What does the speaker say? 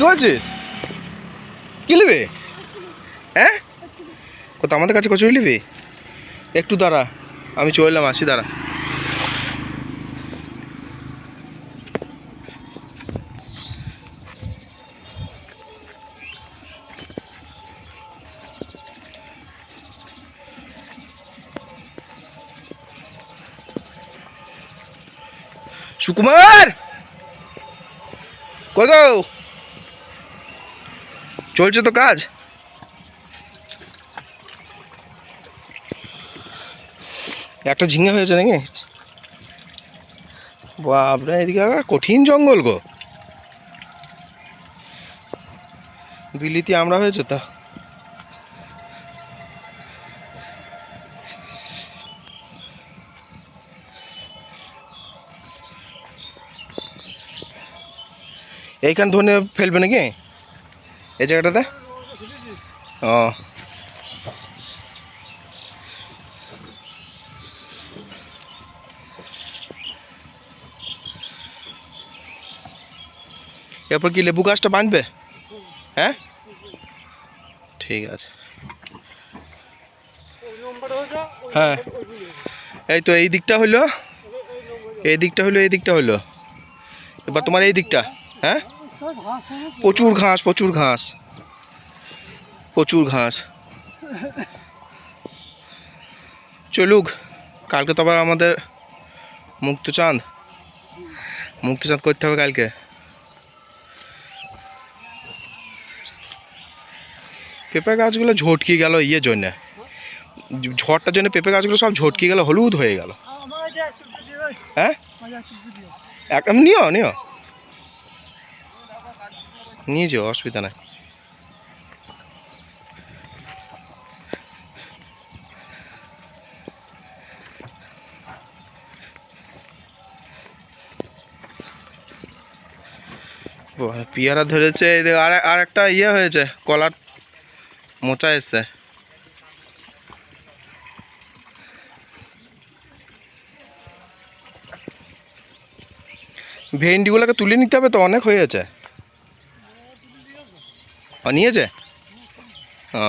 কি বলছিস? কি নেবে? হ্যাঁ, কোথা আমাদের কাছে কচুরি নিবি? একটু দাঁড়া, আমি চললাম, আসি, দাঁড়া। সুকুমার, কই গো? চলছে তো কাজ। একটা ঝিঙে হয়েছে নাকি? বাপরে, এদিকে আবার কঠিন জঙ্গল গো। বিলিতি আমরা হয়েছে তা। এইখানে ধনে ফেলবে নাকি এই জায়গাটাতে? ও, এরপর কি লেবু গাছটা বাঁধবে? হ্যাঁ, ঠিক আছে। হ্যাঁ, এই তো এই দিকটা হইলো, এই দিকটা হইলো, এই দিকটা হইলো। এবার তোমার এই দিকটা। হ্যাঁ, প্রচুর ঘাস, প্রচুর ঘাস, প্রচুর ঘাস। চলুক, কালকে তো আবার আমাদের মুক্তচাঁদ, মুক্তচাঁদ করতে হবে কালকে। পেঁপে গাছগুলো ঝটকি গেল, ইয়ের জন্য, ঝড়টার জন্য পেঁপে গাছগুলো সব ঝটকি গেল, হলুদ হয়ে গেল। হ্যাঁ, নিও নিও, নিয়ে যাও, অসুবিধা নাই। পেয়ারা ধরেছে, আর একটা ইয়ে হয়েছে, কলার মোচা এসছে। ভেন্ডিগুলোকে তুলে নিতে হবে তো, অনেক হয়ে গেছে। নিয়েছে? ও,